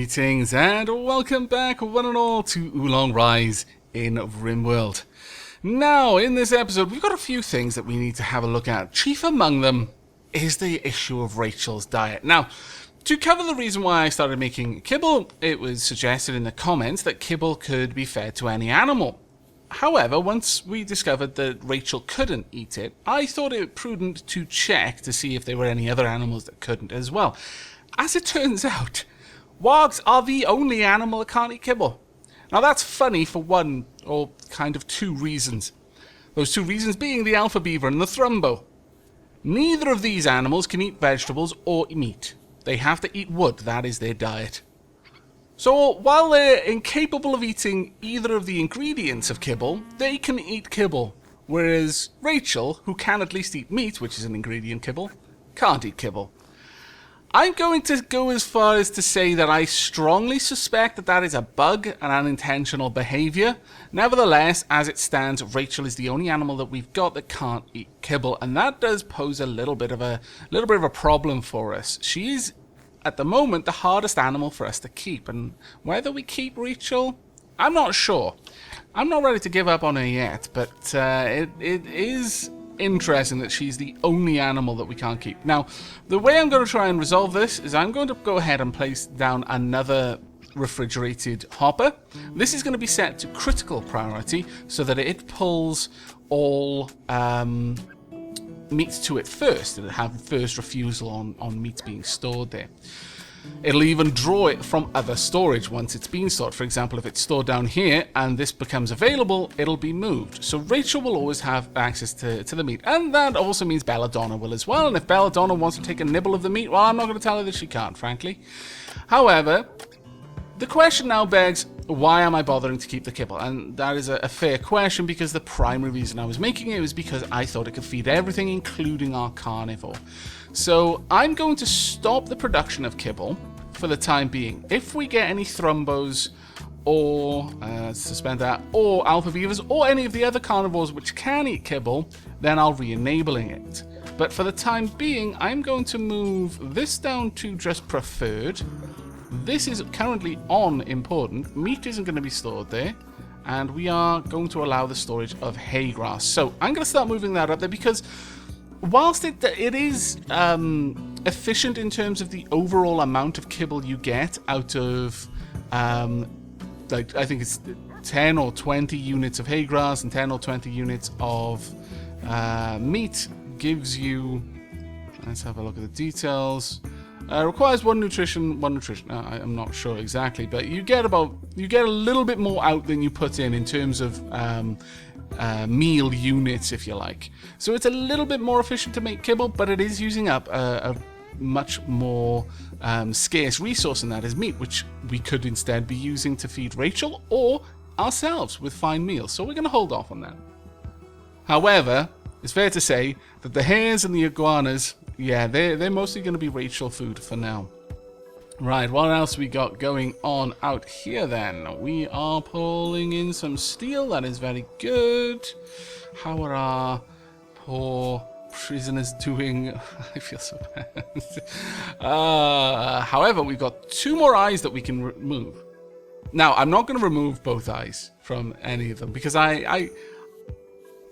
Greetings and welcome back one and all to Oolong Rise in Rimworld. Now, in this episode, we've got a few things that we need to have a look at. Chief among them is the issue of Rachel's diet. Now, to cover the reason why I started making kibble, it was suggested in the comments that kibble could be fed to any animal. However, once we discovered that Rachel couldn't eat it, I thought it prudent to check to see if there were any other animals that couldn't as well. As it turns out, wargs are the only animal that can't eat kibble. Now that's funny for one, or kind of two reasons. Those two reasons being the alpha beaver and the thrumbo. Neither of these animals can eat vegetables or meat. They have to eat wood, that is their diet. So while they're incapable of eating either of the ingredients of kibble, they can eat kibble. Whereas Rachel, who can at least eat meat, which is an ingredient kibble, can't eat kibble. I'm going to go as far as to say that I strongly suspect that that is a bug, an unintentional behavior. Nevertheless, as it stands, Rachel is the only animal that we've got that can't eat kibble, and that does pose a little bit of a problem for us. She is, at the moment, the hardest animal for us to keep, and whether we keep Rachel, I'm not sure. I'm not ready to give up on her yet, but it is interesting that she's the only animal that we can't keep. Now, the way I'm going to try and resolve this is I'm going to go ahead and place down another refrigerated hopper. This is going to be set to critical priority so that it pulls all meat to it first. It'll have first refusal on meat being stored there. It'll even draw it from other storage once it's been stored. For example, if it's stored down here and this becomes available, it'll be moved. So Rachel will always have access to the meat. And that also means Belladonna will as well. And if Belladonna wants to take a nibble of the meat, well, I'm not going to tell her that she can't, frankly. However, the question now begs, why am I bothering to keep the kibble? And that is a fair question, because the primary reason I was making it was because I thought it could feed everything, including our carnivore. So I'm going to stop the production of kibble for the time being. If we get any thrumbos or suspend that, or alpha beavers, or any of the other carnivores which can eat kibble, then I'll re-enabling it. But for the time being, I'm going to move this down to just preferred. This is currently on important. Meat isn't going to be stored there. And we are going to allow the storage of hay grass. So I'm going to start moving that up there, because whilst it is efficient in terms of the overall amount of kibble you get out of, like, I think it's 10 or 20 units of hay grass and 10 or 20 units of meat, gives you, let's have a look at the details. Requires one nutrition. I'm not sure exactly, but you get a little bit more out than you put in terms of meal units, if you like. So it's a little bit more efficient to make kibble, but it is using up a much more scarce resource, and that is meat, which we could instead be using to feed Rachel or ourselves with fine meals. So we're going to hold off on that. However, it's fair to say that the hares and the iguanas, yeah, they're mostly going to be Rachel food for now. Right, what else we got going on out here then? We are pulling in some steel. That is very good. How are our poor prisoners doing? I feel so bad. However, we've got 2 more eyes that we can remove. Now, I'm not going to remove both eyes from any of them, because I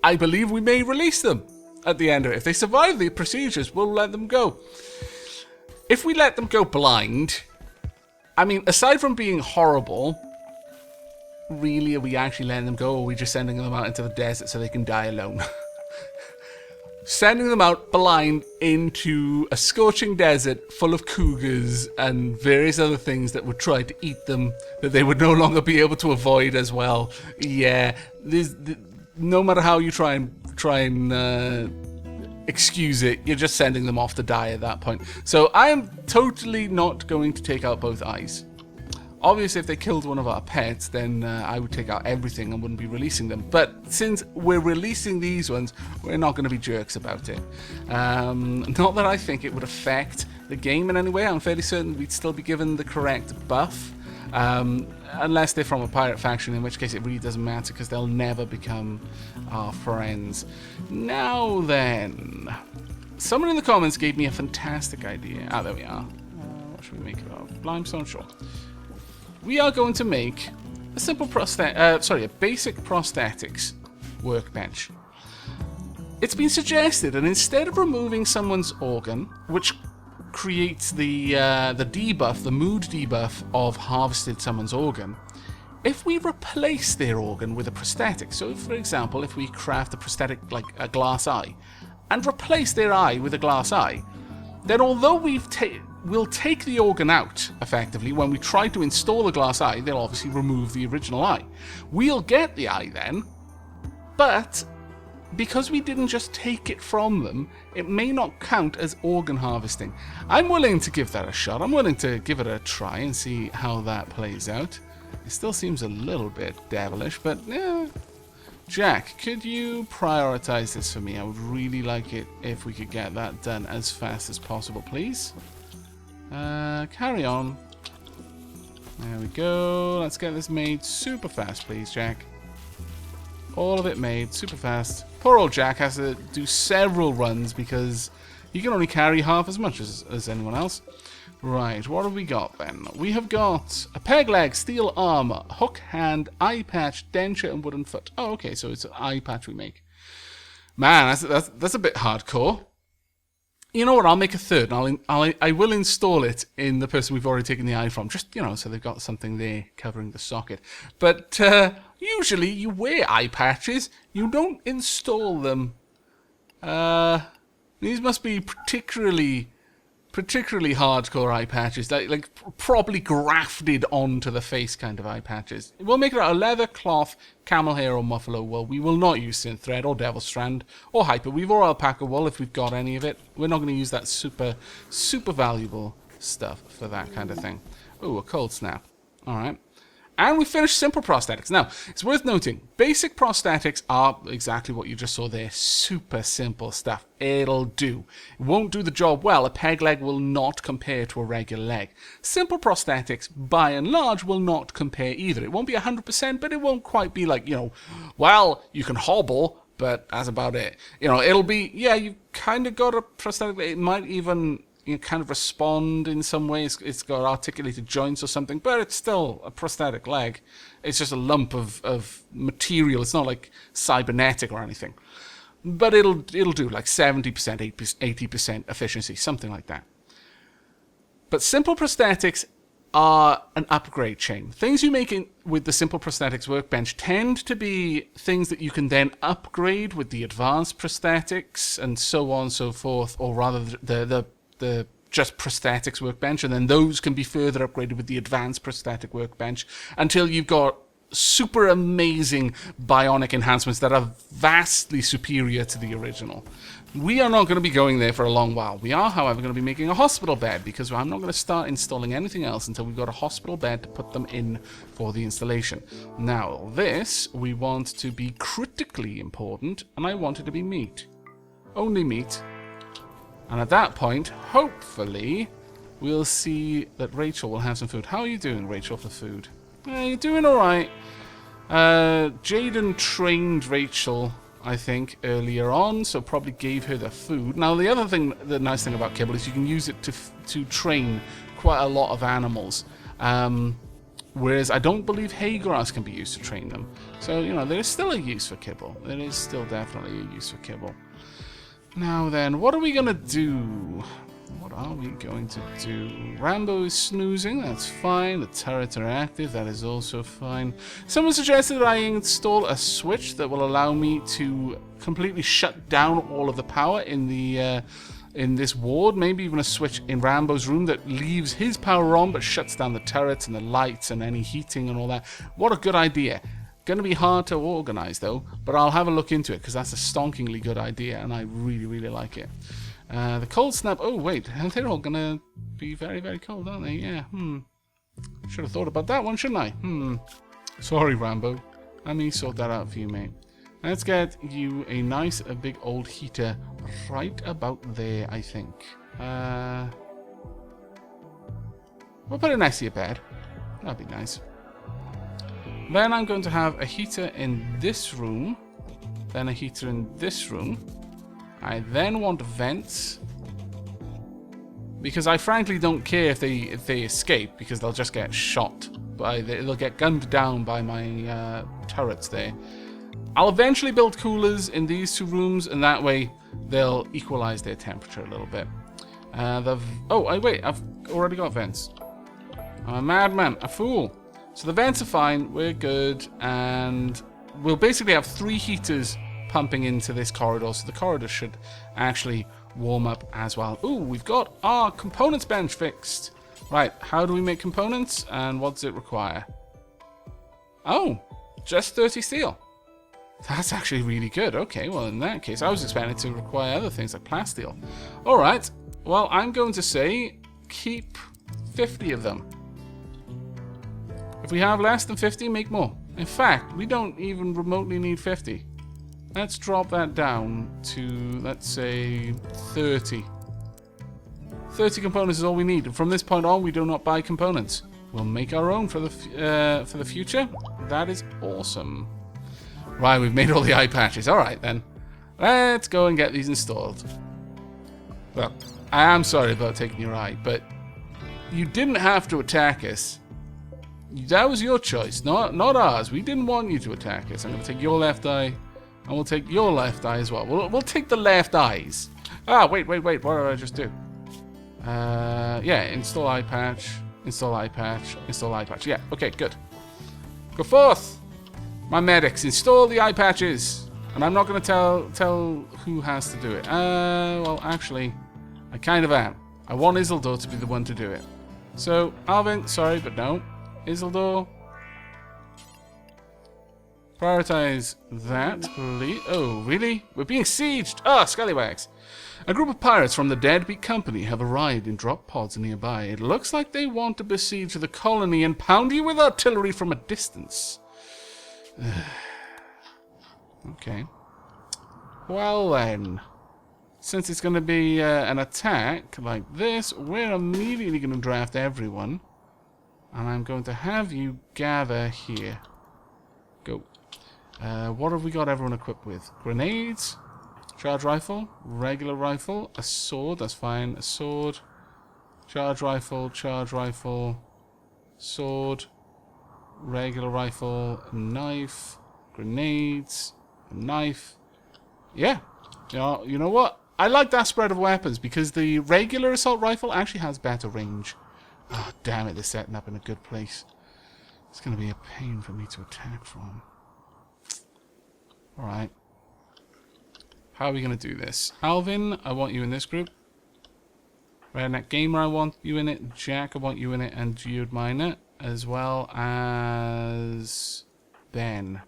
believe we may release them at the end of it. If they survive the procedures, we'll let them go. If we let them go blind, I mean, aside from being horrible, really, are we actually letting them go, or are we just sending them out into the desert so they can die alone? Sending them out blind into a scorching desert full of cougars and various other things that would try to eat them, that they would no longer be able to avoid as well. Yeah, no matter how you try and excuse it, you're just sending them off to die at that point. So I am totally not going to take out both eyes. Obviously, if they killed one of our pets, then I would take out everything and wouldn't be releasing them. But since we're releasing these ones, we're not going to be jerks about it. Not that I think it would affect the game in any way. I'm fairly certain we'd still be given the correct buff. Unless they're from a pirate faction, in which case it really doesn't matter, because they'll never become our friends. Now then, someone in the comments gave me a fantastic idea. Ah, there we are. What should we make it of? Limestone, sure. we are going to make a simple a basic prosthetics workbench. It's been suggested that instead of removing someone's organ, which creates the debuff, the mood debuff of harvested someone's organ, if we replace their organ with a prosthetic, so for example, if we craft a prosthetic like a glass eye, and replace their eye with a glass eye, then although we'll take the organ out, effectively, when we try to install the glass eye, they'll obviously remove the original eye. We'll get the eye then, but because we didn't just take it from them, it may not count as organ harvesting. I'm willing to give that a shot. I'm willing to give it a try and see how that plays out. It still seems a little bit devilish, but yeah. Jack, could you prioritize this for me? I would really like it if we could get that done as fast as possible, please. Carry on. There we go. Let's get this made super fast, please, Jack. All of it made super fast. Poor old Jack has to do several runs because he can only carry half as much as anyone else. Right, what have we got then? We have got a peg leg, steel armor, hook hand, eye patch, denture, and wooden foot. Oh, okay, so it's an eye patch we make. Man, that's a bit hardcore. You know what? I'll make a third, and I will install it in the person we've already taken the eye from. Just, you know, so they've got something there covering the socket. But usually you wear eye patches. You don't install them. These must be particularly hardcore eye patches, like properly grafted onto the face kind of eye patches. We'll make it out of leather, cloth, camel hair, or buffalo wool. We will not use synth thread or devil strand or hyperweave or alpaca wool if we've got any of it. We're not going to use that super valuable stuff for that kind of thing. Oh, a cold snap. All right. And we finished simple prosthetics. Now, it's worth noting, basic prosthetics are exactly what you just saw there. Super simple stuff. It'll do. It won't do the job well. A peg leg will not compare to a regular leg. Simple prosthetics, by and large, will not compare either. It won't be 100%, but it won't quite be like, you know, well, you can hobble, but that's about it. You know, it'll be, yeah, you've kind of got a prosthetic. It might even, you know, kind of respond in some ways. It's got articulated joints or something, but it's still a prosthetic leg. It's just a lump of material. It's not like cybernetic or anything. But it'll do like 70%, 80% efficiency, something like that. But simple prosthetics are an upgrade chain. Things you make with the simple prosthetics workbench tend to be things that you can then upgrade with the advanced prosthetics and so on and so forth, or rather the just prosthetics workbench, and then those can be further upgraded with the advanced prosthetic workbench until you've got super amazing bionic enhancements that are vastly superior to the original. We are not going to be going there for a long while. We are, however, going to be making a hospital bed, because I'm not going to start installing anything else until we've got a hospital bed to put them in for the installation. Now, this we want to be critically important, and I want it to be meat. Only meat. And at that point, hopefully, we'll see that Rachel will have some food. How are you doing, Rachel, for food? You're doing alright. Jaden trained Rachel, I think, earlier on, so probably gave her the food. Now, the other thing, the nice thing about kibble is you can use it to train quite a lot of animals. Whereas I don't believe hay grass can be used to train them. So, you know, there is still a use for kibble. There is still definitely a use for kibble. Now then, what are we going to do? What are we going to do? Rambo is snoozing, that's fine. The turrets are active, that is also fine. Someone suggested that I install a switch that will allow me to completely shut down all of the power in the in this ward. Maybe even a switch in Rambo's room that leaves his power on but shuts down the turrets and the lights and any heating and all that. What a good idea. Going to be hard to organize though, but I'll have a look into it because that's a stonkingly good idea and I really like it. The cold snap, oh wait, they're all going to be very cold, aren't they? Yeah, should have thought about that one, shouldn't I? Sorry, Rambo. Let me sort that out for you, mate. Let's get you a nice, big old heater right about there, I think. We'll put it next to your bed. That'd be nice. Then I'm going to have a heater in this room, then a heater in this room. I then want vents, because I frankly don't care if they escape, because they'll just get shot they'll get gunned down by my turrets there. I'll eventually build coolers in these 2 rooms, and that way they'll equalize their temperature a little bit. Wait, I've already got vents. I'm a madman, a fool. So the vents are fine, we're good, and we'll basically have 3 heaters pumping into this corridor, so the corridor should actually warm up as well. Ooh, we've got our components bench fixed. Right, how do we make components, and what does it require? Oh, just 30 steel. That's actually really good. Okay, well in that case, I was expecting to require other things like plasteel. Alright, well I'm going to say keep 50 of them. If we have less than 50, make more. In fact, we don't even remotely need 50. Let's drop that down to, let's say, 30. 30 components is all we need. From this point on, we do not buy components. We'll make our own for the future. That is awesome. Right, we've made all the eye patches. Alright then. Let's go and get these installed. Well, I am sorry about taking your eye, but you didn't have to attack us. That was your choice, not ours. We didn't want you to attack us. I'm going to take your left eye, and we'll take your left eye as well. We'll take the left eyes. Ah, wait. What did I just do? Yeah, install eye patch, install eye patch, install eye patch. Yeah, okay, good. Go forth, my medics. Install the eye patches. And I'm not going to tell who has to do it. Well, actually, I kind of am. I want Isildur to be the one to do it. So, Alvin, sorry, but no. Isildur, prioritize that, please. Oh, really? We're being sieged! Ah, scallywags! A group of pirates from the Deadbeat Company have arrived in drop pods nearby. It looks like they want to besiege the colony and pound you with artillery from a distance. Okay. Well then, since it's going to be an attack like this, we're immediately going to draft everyone. And I'm going to have you gather here. Go. What have we got everyone equipped with? Grenades, charge rifle, regular rifle, a sword, that's fine, a sword, charge rifle, sword, regular rifle, knife, grenades, a knife. Yeah, you know what? I like that spread of weapons because the regular assault rifle actually has better range. Oh, damn it, they're setting up in a good place. It's going to be a pain for me to attack from. Alright. How are we going to do this? Alvin, I want you in this group. Redneck Gamer, I want you in it. Jack, I want you in it. And Geodminer, as well as Ben.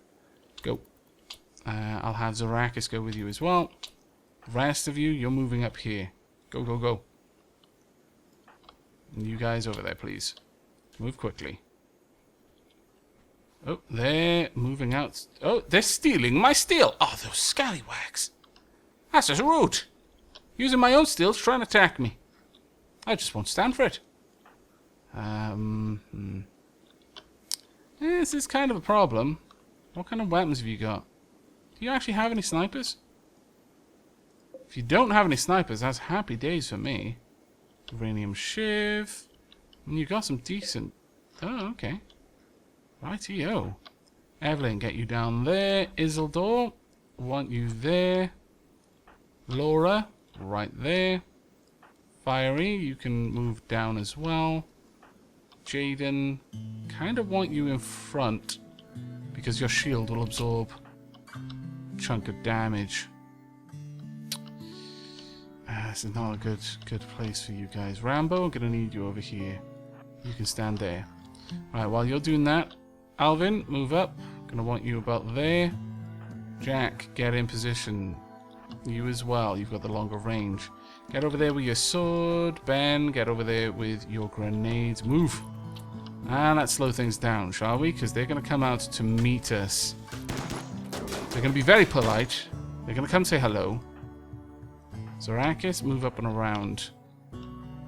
Go. I'll have Zarakis go with you as well. The rest of you, you're moving up here. Go, go, go. And you guys over there, please. Move quickly. Oh, they're moving out. Oh, they're stealing my steel. Oh, those scallywags. That's just rude. Using my own steel to try and attack me. I just won't stand for it. This is kind of a problem. What kind of weapons have you got? Do you actually have any snipers? If you don't have any snipers, that's happy days for me. Uranium shiv. And you got some decent... Oh, okay. Righty-o. Evelyn, get you down there. Isildur, want you there. Laura, right there. Fiery, you can move down as well. Jaden, kind of want you in front because your shield will absorb a chunk of damage. This is not a good place for you guys. Rambo, I'm gonna need you over here. You can stand there. Alright, while you're doing that, Alvin, move up. Gonna want you about there. Jack, get in position. You as well, you've got the longer range. Get over there with your sword. Ben, get over there with your grenades. Move! And let's slow things down, shall we? Because they're gonna come out to meet us. They're gonna be very polite. They're gonna come say hello. Zarakis, move up and around.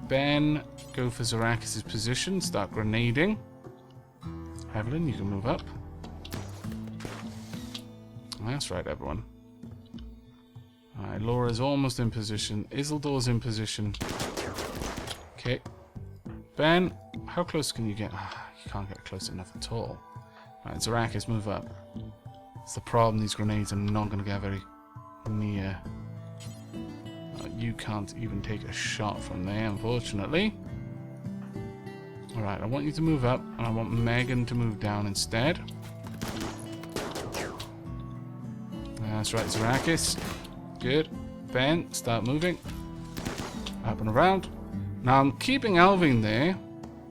Ben, go for Zarakis' position. Start grenading. Evelyn, you can move up. That's right, everyone. Alright, Laura's almost in position. Isildur's in position. Okay. Ben, how close can you get? You can't get close enough at all. Right, Zarakis, move up. It's the problem, these grenades are not going to get very near. You can't even take a shot from there, unfortunately. Alright, I want you to move up, and I want Megan to move down instead. That's right, Zarakis. Good. Ben, start moving. Up and around. Now I'm keeping Alvin there,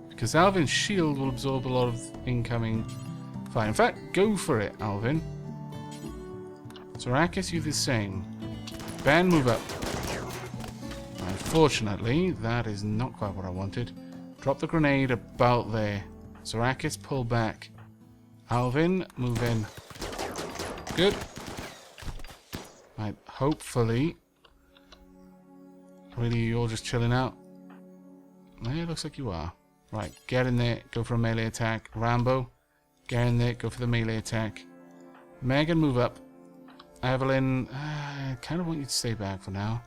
because Alvin's shield will absorb a lot of incoming fire. In fact, go for it, Alvin. Zarakis, you the same. Ben, move up. Unfortunately, that is not quite what I wanted. Drop the grenade about there. Zarakis, pull back. Alvin, move in. Good. Right, hopefully. Really, you're just chilling out? Yeah, it looks like you are. Right, get in there, go for a melee attack. Rambo, get in there, go for the melee attack. Megan, move up. Evelyn, I kind of want you to stay back for now.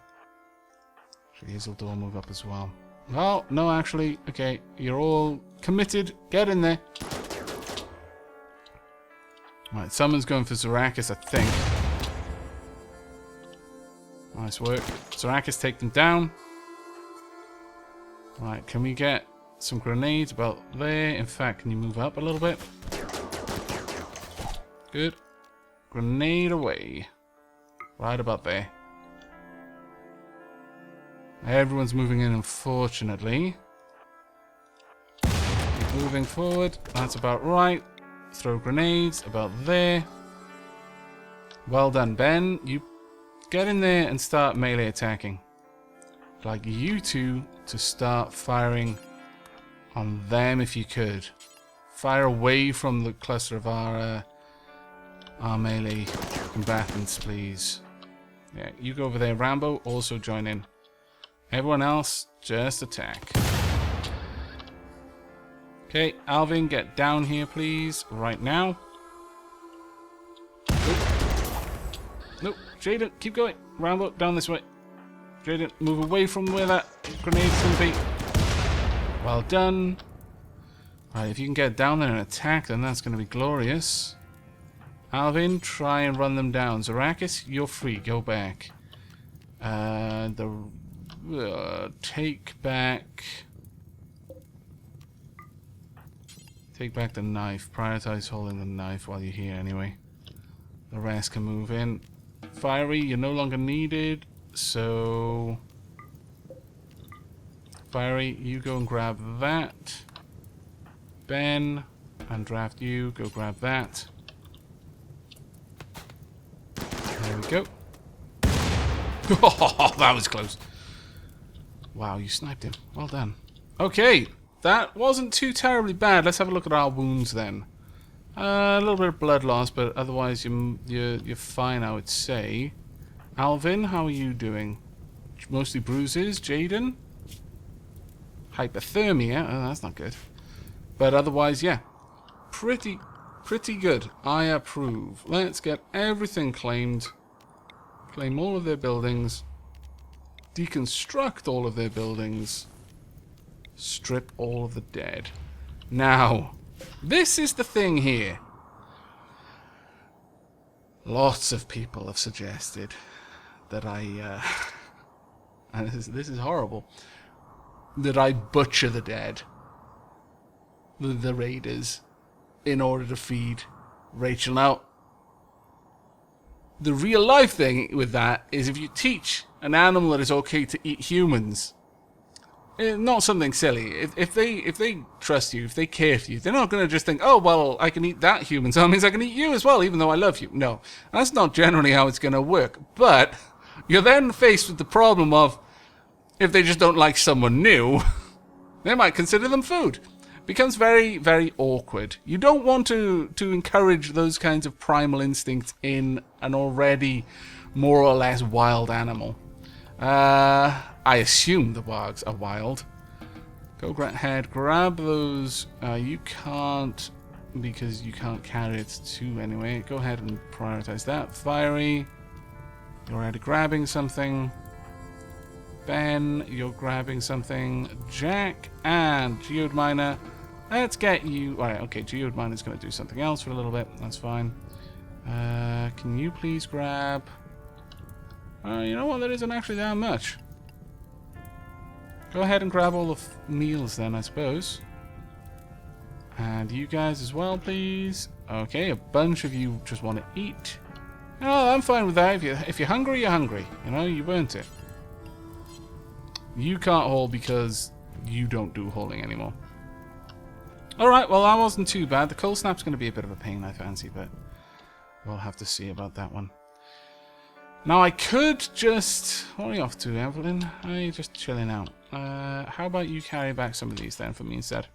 Actually, Isildur, move up as well. Well, no, actually, okay, you're all committed. Get in there. Right, someone's going for Zarakis, I think. Nice work. Zarakis, take them down. Right, can we get some grenades about there? In fact, can you move up a little bit? Good. Grenade away. Right about there. Everyone's moving in, unfortunately. Keep moving forward. That's about right. Throw grenades about there. Well done, Ben. You get in there and start melee attacking. I'd like you two to start firing on them if you could. Fire away from the cluster of our melee combatants, please. Yeah, you go over there. Rambo, also join in. Everyone else, just attack. Okay, Alvin, get down here, please, right now. Nope, Jaden, keep going. Rambo, down this way. Jaden, move away from where that grenade's going to be. Well done. Right, if you can get down there and attack, then that's going to be glorious. Alvin, try and run them down. Zarakis, you're free. Go back. Take back the knife. Prioritize holding the knife while you're here anyway. The rest can move in. Fiery, you're no longer needed, so Fiery, you go and grab that. Ben, and draft you, go grab that. There we go. Oh, that was close. Wow, you sniped him. Well done. Okay, that wasn't too terribly bad. Let's have a look at our wounds then. A little bit of blood loss, but otherwise you're fine, I would say. Alvin, how are you doing? Mostly bruises. Jaden? Hypothermia. Oh, that's not good. But otherwise, yeah. Pretty good. I approve. Let's get everything claimed. Claim all of their buildings. Deconstruct all of their buildings. Strip all of the dead. Now, this is the thing here. Lots of people have suggested that I, and this is horrible, that I butcher the dead, the raiders, in order to feed Rachel. Now, the real life thing with that is if you teach an animal that it's okay to eat humans, not something silly. If they trust you, if they care for you, they're not going to just think, oh, well, I can eat that human, so that means I can eat you as well, even though I love you. No, that's not generally how it's going to work. But you're then faced with the problem of, if they just don't like someone new, they might consider them food. It becomes very, very awkward. You don't want to encourage those kinds of primal instincts in an already more or less wild animal. I assume the wargs are wild. Go ahead, grab those. You can't, because you can't carry it too anyway. Go ahead and prioritize that. Fiery, you're already grabbing something. Ben, you're grabbing something. Jack and Geode Miner. Let's get you... Alright, okay, Geode Miner's going to do something else for a little bit. That's fine. Can you please grab... you know what? There isn't actually that much. Go ahead and grab all the meals then, I suppose. And you guys as well, please. Okay, a bunch of you just want to eat. Oh, I'm fine with that. If you're hungry, you're hungry. You know, you burnt it. You can't haul because you don't do hauling anymore. Alright, well that wasn't too bad. The cold snap's going to be a bit of a pain, I fancy, but we'll have to see about that one. Now I could just... What are you off to, Evelyn? Are you just chilling out? How about you carry back some of these then for me instead?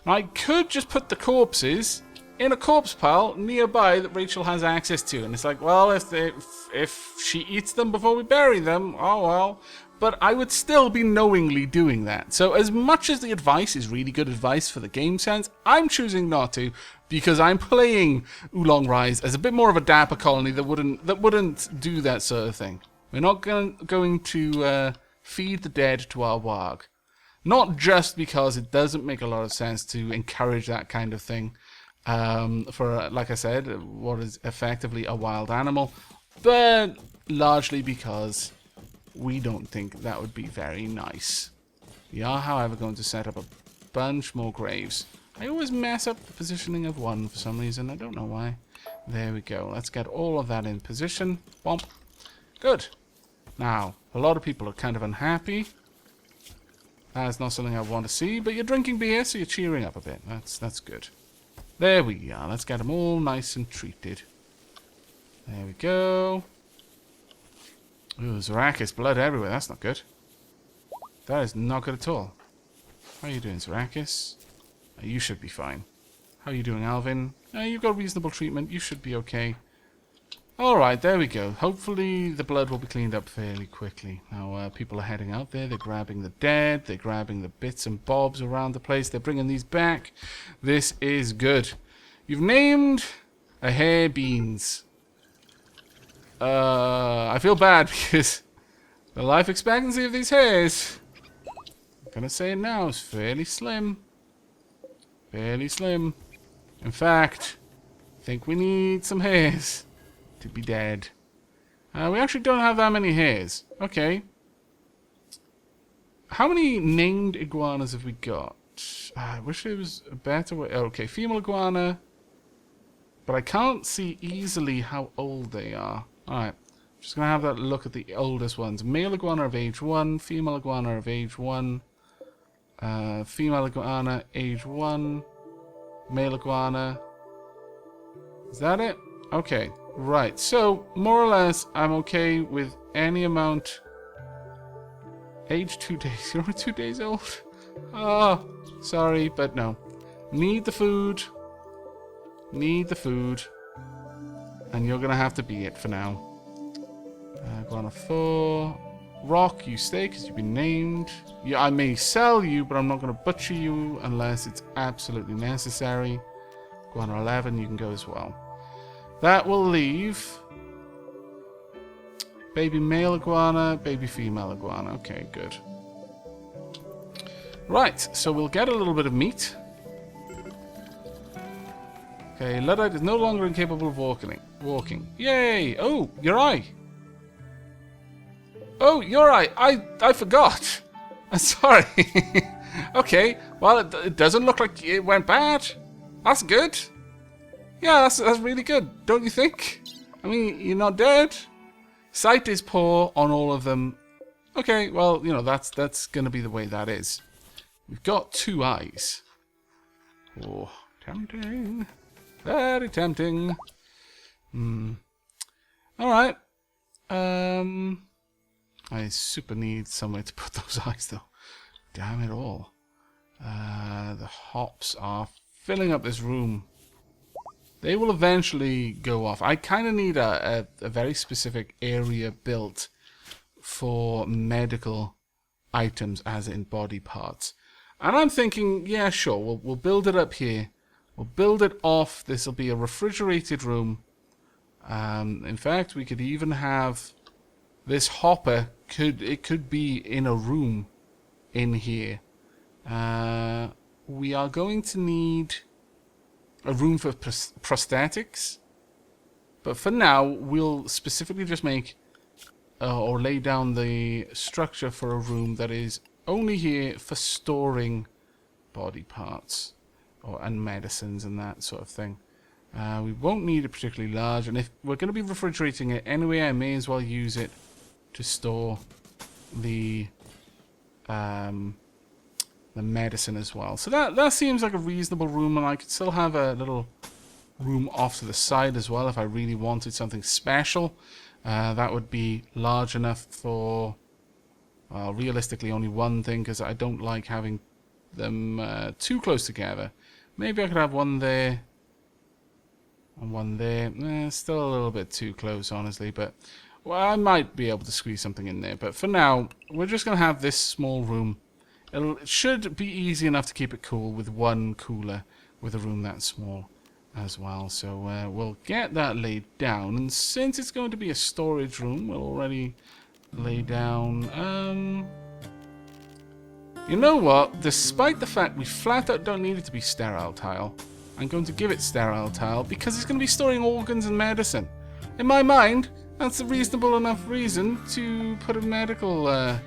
Now I could just put the corpses in a corpse pile nearby that Rachel has access to. And it's like, well, if she eats them before we bury them, oh well. But I would still be knowingly doing that. So as much as the advice is really good advice for the game sense, I'm choosing not to because I'm playing Oolong Rise as a bit more of a dapper colony that wouldn't do that sort of thing. We're not going to feed the dead to our warg. Not just because it doesn't make a lot of sense to encourage that kind of thing for, like I said, what is effectively a wild animal, but largely because we don't think that would be very nice. We are, however, going to set up a bunch more graves. I always mess up the positioning of one for some reason. I don't know why. There we go. Let's get all of that in position. Bump. Good. Now, a lot of people are kind of unhappy. That's not something I want to see, but you're drinking beer, so you're cheering up a bit. That's good. There we are. Let's get them all nice and treated. There we go. Ooh, Zarakis, blood everywhere. That's not good. That is not good at all. How are you doing, Zarakis? You should be fine. How are you doing, Alvin? You've got reasonable treatment. You should be okay. Alright, there we go. Hopefully the blood will be cleaned up fairly quickly. Now, people are heading out there. They're grabbing the dead. They're grabbing the bits and bobs around the place. They're bringing these back. This is good. You've named a hare beans. I feel bad because the life expectancy of these hares, I'm gonna say it now, is fairly slim. Fairly slim. In fact, I think we need some hares to be dead. We actually don't have that many hares. Okay. How many named iguanas have we got? I wish there was a better way. Okay, female iguana. But I can't see easily how old they are. Alright, just going to have that look at the oldest ones. Male iguana of age 1, female iguana of age 1, female iguana age 1, male iguana. Is that it? Okay, right. So, more or less, I'm okay with any amount. Age 2 days. You're only 2 days old? Oh, sorry, but no. Need the food. Need the food. And you're going to have to be it for now. Iguana 4. Rock, you stay because you've been named. Yeah, I may sell you, but I'm not going to butcher you unless it's absolutely necessary. Iguana 11, you can go as well. That will leave baby male iguana, baby female iguana. Okay, good. Right, so we'll get a little bit of meat. Okay, Luddite is no longer incapable of walking. Yay! Oh, your eye. Oh, your eye. I forgot. I'm sorry. Okay, well, it doesn't look like it went bad. That's good. Yeah, that's really good, don't you think? I mean, you're not dead. Sight is poor on all of them. Okay, well, you know, that's going to be the way that is. We've got 2 eyes. Oh, tempting. Very tempting. Alright. I super need somewhere to put those eyes, though. Damn it all. The hops are filling up this room. They will eventually go off. I kind of need a very specific area built for medical items, as in body parts. And I'm thinking, yeah, sure, we'll build it up here. We'll build it off. This will be a refrigerated room. In fact, we could even have this hopper could be in a room in here. We are going to need a room for prosthetics. But for now, we'll specifically just make or lay down the structure for a room that is only here for storing body parts and medicines and that sort of thing. We won't need it particularly large, and if we're going to be refrigerating it anyway, I may as well use it to store the medicine as well. So that seems like a reasonable room, and I could still have a little room off to the side as well if I really wanted something special. That would be large enough for realistically only one thing, because I don't like having them too close together. Maybe I could have one there and one there. Still a little bit too close, honestly, but well, I might be able to squeeze something in there. But for now, we're just going to have this small room. It should be easy enough to keep it cool with one cooler with a room that small as well. So we'll get that laid down, and since it's going to be a storage room, we'll already lay down you know what, despite the fact we flat out don't need it to be sterile tile, I'm going to give it sterile tile because it's going to be storing organs and medicine. In my mind, that's a reasonable enough reason to put a medical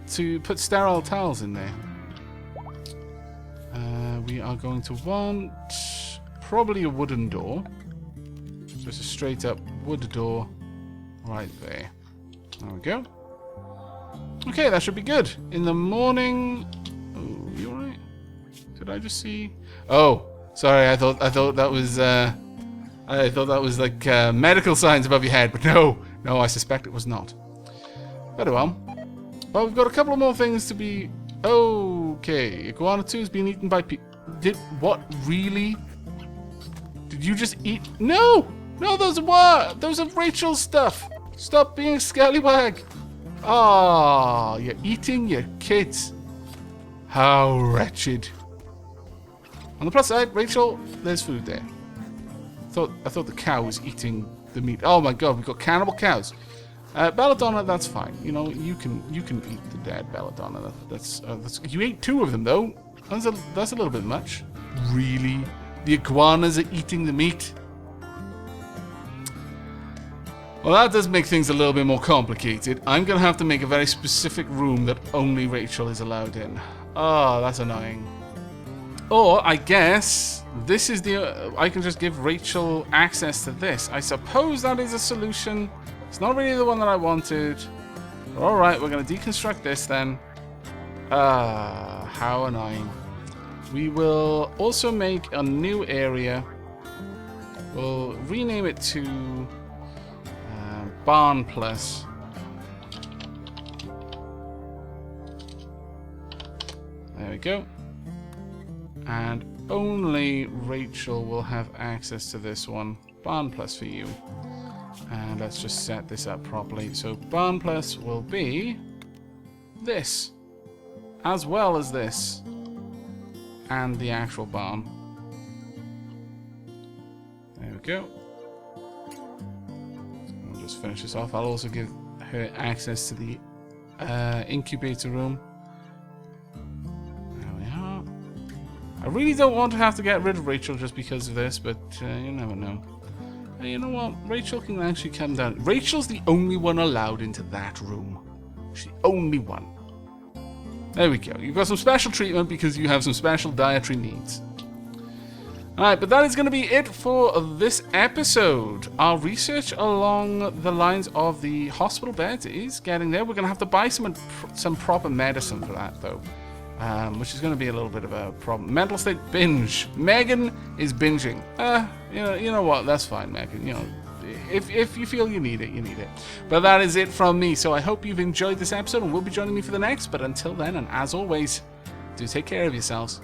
to put sterile tiles in there. We are going to want probably a wooden door. Just a straight up wood door right there. There we go. Okay, that should be good. In the morning... Oh, you alright? Did I just see... Oh, sorry, I thought that was like medical signs above your head, but no, I suspect it was not. Very well. Well, we've got a couple of more things to be... Okay, Iguana 2 is being eaten by people. What? Really? Did you just eat? No! No, those are what? Those are Rachel's stuff. Stop being a scallywag. Ah, you're eating your kids. How wretched. On the plus side, Rachel, there's food there. I thought the cow was eating the meat. Oh my god, we've got cannibal cows. Belladonna, that's fine. You know, you can eat the dead Belladonna. That's you ate 2 of them though. That's a little bit much. Really? The iguanas are eating the meat? Well, that does make things a little bit more complicated. I'm going to have to make a very specific room that only Rachel is allowed in. Oh, that's annoying. Or, I guess, this is the... I can just give Rachel access to this. I suppose that is a solution. It's not really the one that I wanted. Alright, we're going to deconstruct this then. How annoying. We will also make a new area. We'll rename it to... Barn Plus. There we go. And only Rachel will have access to this one. Barn Plus for you. And let's just set this up properly. So Barn Plus will be this, as well as this, and the actual barn. There we go. Finish this off. I'll also give her access to the incubator room. There we are. I really don't want to have to get rid of Rachel just because of this, but you never know. Hey, you know what? Rachel can actually come down. Rachel's the only one allowed into that room. She's the only one. There we go. You've got some special treatment because you have some special dietary needs. Alright, but that is going to be it for this episode. Our research along the lines of the hospital beds is getting there. We're going to have to buy some proper medicine for that, though. Which is going to be a little bit of a problem. Mental state binge. Megan is binging. You know what? That's fine, Megan. You know, if you feel you need it, you need it. But that is it from me. So I hope you've enjoyed this episode and will be joining me for the next. But until then, and as always, do take care of yourselves.